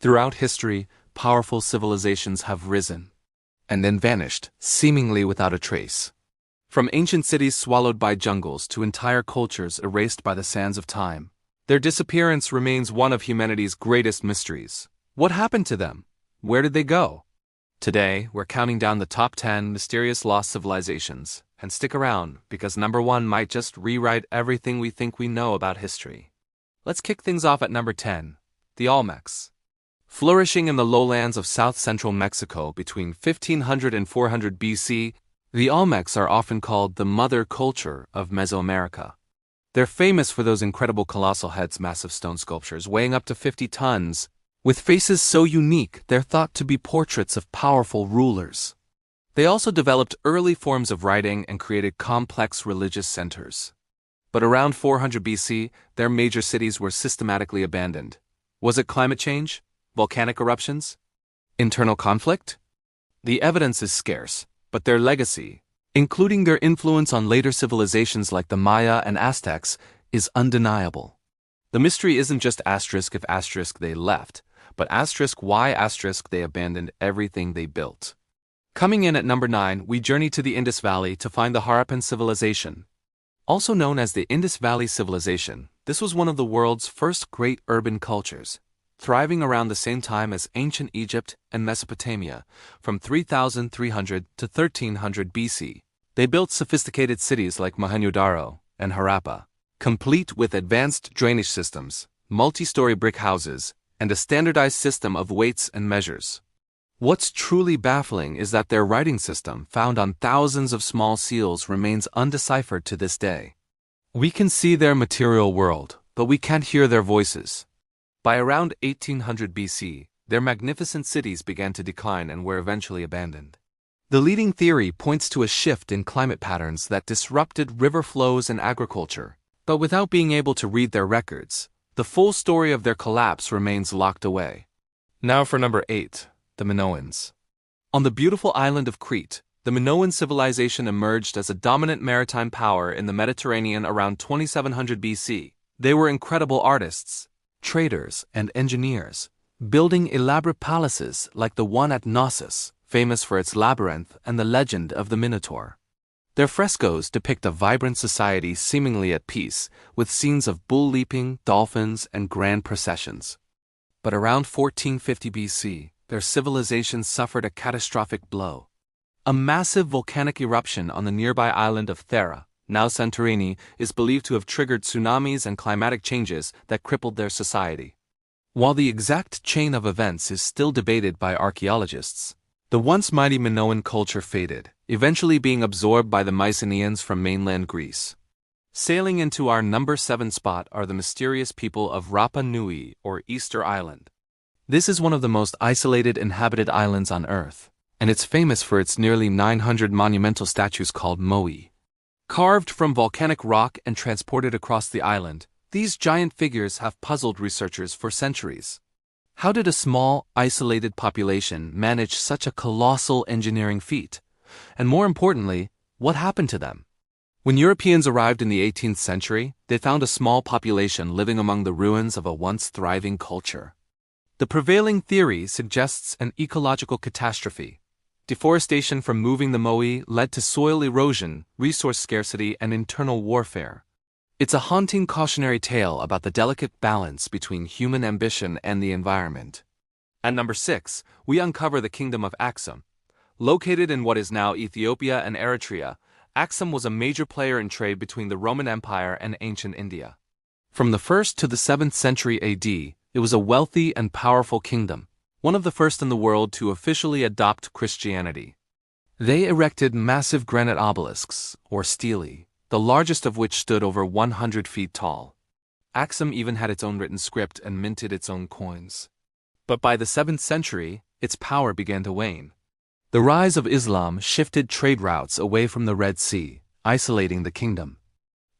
Throughout history, powerful civilizations have risen and then vanished, seemingly without a trace. From ancient cities swallowed by jungles to entire cultures erased by the sands of time, their disappearance remains one of humanity's greatest mysteries. What happened to them? Where did they go? Today, we're counting down the top 10 mysterious lost civilizations, and stick around because number 1 might just rewrite everything we think we know about history. Let's kick things off at number 10, the Olmecs. Flourishing in the lowlands of south-central Mexico between 1500 and 400 BC, the Olmecs are often called the mother culture of Mesoamerica. They're famous for those incredible colossal heads, massive stone sculptures weighing up to 50 tons, with faces so unique they're thought to be portraits of powerful rulers. They also developed early forms of writing and created complex religious centers. But around 400 BC, their major cities were systematically abandoned. Was it climate change? Volcanic eruptions? Internal conflict? The evidence is scarce, but their legacy, including their influence on later civilizations like the Maya and Aztecs, is undeniable. The mystery isn't just if they left, but why they abandoned everything they built. Coming in at number 9, we journey to the Indus Valley to find the Harappan civilization. Also known as the Indus Valley civilization, this was one of the world's first great urban cultures, thriving around the same time as ancient Egypt and Mesopotamia, from 3300 to 1300 BC. They built sophisticated cities like Mohenjo-daro and Harappa, complete with advanced drainage systems, multi-story brick houses, and a standardized system of weights and measures. What's truly baffling is that their writing system, found on thousands of small seals, remains undeciphered to this day. We can see their material world, but we can't hear their voices. By around 1800 BC, their magnificent cities began to decline and were eventually abandoned. The leading theory points to a shift in climate patterns that disrupted river flows and agriculture, but without being able to read their records, the full story of their collapse remains locked away. Now for number 8, the Minoans. On the beautiful island of Crete, the Minoan civilization emerged as a dominant maritime power in the Mediterranean around 2700 BC. They were incredible artists, traders, and engineers, building elaborate palaces like the one at Knossos, famous for its labyrinth and the legend of the Minotaur. Their frescoes depict a vibrant society seemingly at peace, with scenes of bull leaping, dolphins, and grand processions. But around 1450 BC, their civilization suffered a catastrophic blow. A massive volcanic eruption on the nearby island of Thera, now Santorini, is believed to have triggered tsunamis and climatic changes that crippled their society. While the exact chain of events is still debated by archaeologists, the once mighty Minoan culture faded, eventually being absorbed by the Mycenaeans from mainland Greece. Sailing into our number 7 spot are the mysterious people of Rapa Nui, or Easter Island. This is one of the most isolated inhabited islands on Earth, and it's famous for its nearly 900 monumental statues called moai. Carved from volcanic rock and transported across the island, these giant figures have puzzled researchers for centuries. How did a small, isolated population manage such a colossal engineering feat? And more importantly, what happened to them? When Europeans arrived in the 18th century, they found a small population living among the ruins of a once thriving culture. The prevailing theory suggests an ecological catastrophe. Deforestation from moving the moai led to soil erosion, resource scarcity, and internal warfare. It's a haunting cautionary tale about the delicate balance between human ambition and the environment. At number 6, we uncover the kingdom of Axum. Located in what is now Ethiopia and Eritrea, Axum was a major player in trade between the Roman Empire and ancient India. From the 1st to the 7th century AD, it was a wealthy and powerful kingdom, one of the first in the world to officially adopt Christianity. They erected massive granite obelisks, or stelae, the largest of which stood over 100 feet tall. Axum even had its own written script and minted its own coins. But by the 7th century, its power began to wane. The rise of Islam shifted trade routes away from the Red Sea, isolating the kingdom.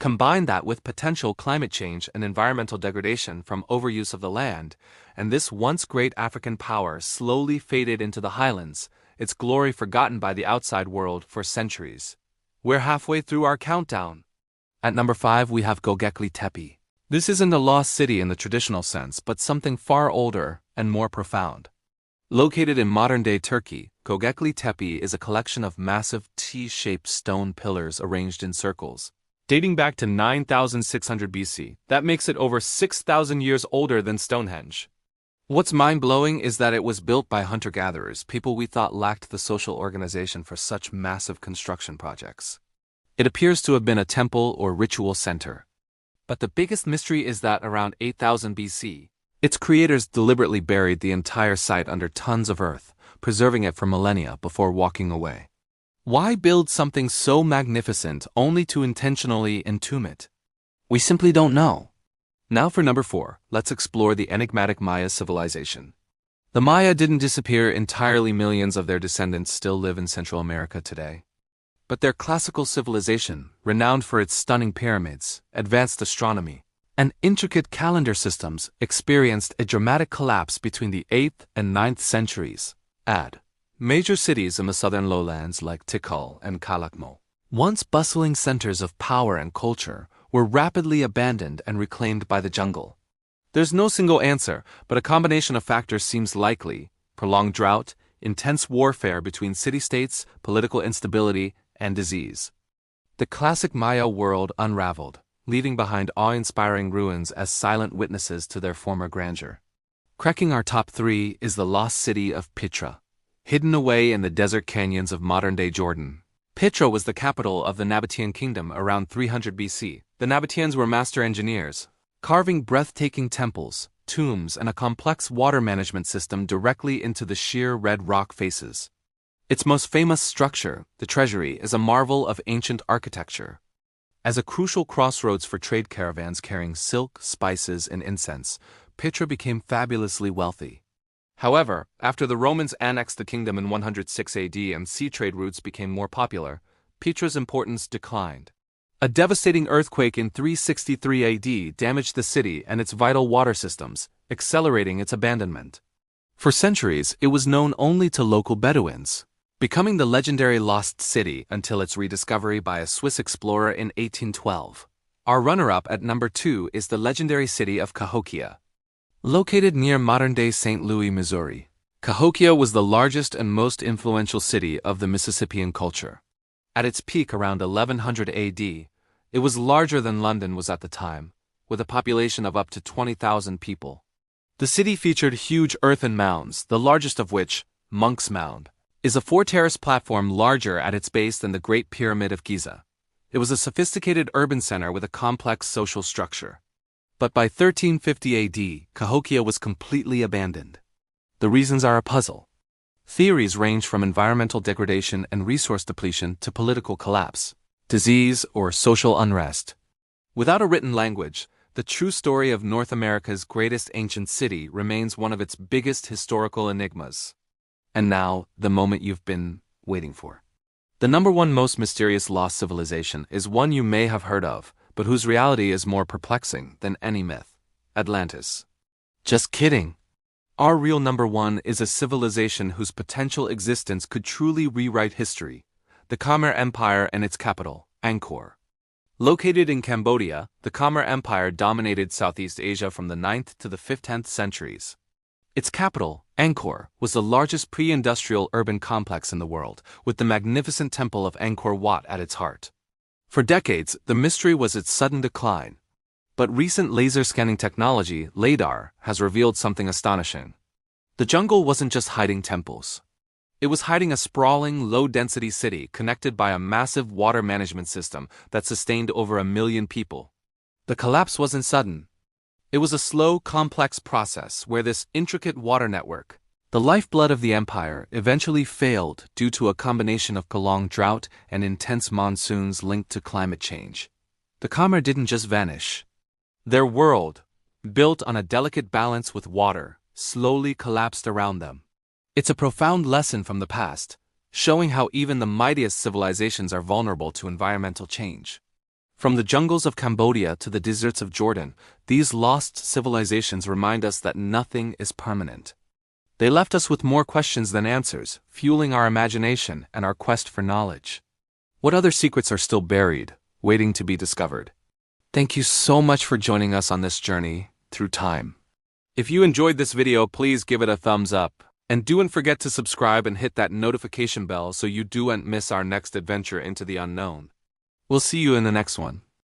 Combine that with potential climate change and environmental degradation from overuse of the land, and this once great African power slowly faded into the highlands, its glory forgotten by the outside world for centuries. We're halfway through our countdown. At number 5 we have Göbekli Tepe. This isn't a lost city in the traditional sense, but something far older and more profound. Located in modern-day Turkey, Göbekli Tepe is a collection of massive T-shaped stone pillars arranged in circles. Dating back to 9,600 BC, that makes it over 6,000 years older than Stonehenge. What's mind-blowing is that it was built by hunter-gatherers, people we thought lacked the social organization for such massive construction projects. It appears to have been a temple or ritual center. But the biggest mystery is that around 8,000 BC, its creators deliberately buried the entire site under tons of earth, preserving it for millennia before walking away. Why build something so magnificent only to intentionally entomb it? We simply don't know. Now for number 4, let's explore the enigmatic Maya civilization. The Maya didn't disappear entirely. Millions of their descendants still live in Central America today. But their classical civilization, renowned for its stunning pyramids, advanced astronomy, and intricate calendar systems, experienced a dramatic collapse between the 8th and 9th centuries. Add major cities in the southern lowlands like Tikal and Calakmul, once bustling centers of power and culture, were rapidly abandoned and reclaimed by the jungle. There's no single answer, but a combination of factors seems likely: prolonged drought, intense warfare between city-states, political instability, and disease. The classic Maya world unraveled, leaving behind awe-inspiring ruins as silent witnesses to their former grandeur. Cracking our top 3 is the lost city of Petra. Hidden away in the desert canyons of modern-day Jordan, Petra was the capital of the Nabatean kingdom around 300 BC. The Nabateans were master engineers, carving breathtaking temples, tombs, and a complex water management system directly into the sheer red rock faces. Its most famous structure, the treasury, is a marvel of ancient architecture. As a crucial crossroads for trade caravans carrying silk, spices, and incense, Petra became fabulously wealthy. However, after the Romans annexed the kingdom in 106 AD and sea trade routes became more popular, Petra's importance declined. A devastating earthquake in 363 AD damaged the city and its vital water systems, accelerating its abandonment. For centuries, it was known only to local Bedouins, becoming the legendary lost city until its rediscovery by a Swiss explorer in 1812. Our runner-up at number 2 is the legendary city of Cahokia. Located near modern-day St. Louis, Missouri, Cahokia was the largest and most influential city of the Mississippian culture. At its peak around 1100 AD, it was larger than London was at the time, with a population of up to 20,000 people. The city featured huge earthen mounds, the largest of which, Monk's Mound, is a 4-terrace platform larger at its base than the Great Pyramid of Giza. It was a sophisticated urban center with a complex social structure. But by 1350 AD, Cahokia was completely abandoned. The reasons are a puzzle. Theories range from environmental degradation and resource depletion to political collapse, disease, or social unrest. Without a written language, the true story of North America's greatest ancient city remains one of its biggest historical enigmas. And now, the moment you've been waiting for. The number 1 most mysterious lost civilization is one you may have heard of, but whose reality is more perplexing than any myth: Atlantis. Just kidding. Our real number 1 is a civilization whose potential existence could truly rewrite history: the Khmer Empire and its capital, Angkor. Located in Cambodia, the Khmer Empire dominated Southeast Asia from the 9th to the 15th centuries. Its capital, Angkor, was the largest pre-industrial urban complex in the world, with the magnificent temple of Angkor Wat at its heart. For decades, the mystery was its sudden decline. But recent laser scanning technology, LiDAR, has revealed something astonishing. The jungle wasn't just hiding temples. It was hiding a sprawling, low-density city connected by a massive water management system that sustained over 1 million people. The collapse wasn't sudden. It was a slow, complex process where this intricate water network, the lifeblood of the empire, eventually failed due to a combination of prolonged drought and intense monsoons linked to climate change. The Khmer didn't just vanish. Their world, built on a delicate balance with water, slowly collapsed around them. It's a profound lesson from the past, showing how even the mightiest civilizations are vulnerable to environmental change. From the jungles of Cambodia to the deserts of Jordan, these lost civilizations remind us that nothing is permanent. They left us with more questions than answers, fueling our imagination and our quest for knowledge. What other secrets are still buried, waiting to be discovered? Thank you so much for joining us on this journey through time. If you enjoyed this video, please give it a thumbs up. And don't forget to subscribe and hit that notification bell so you don't miss our next adventure into the unknown. We'll see you in the next one.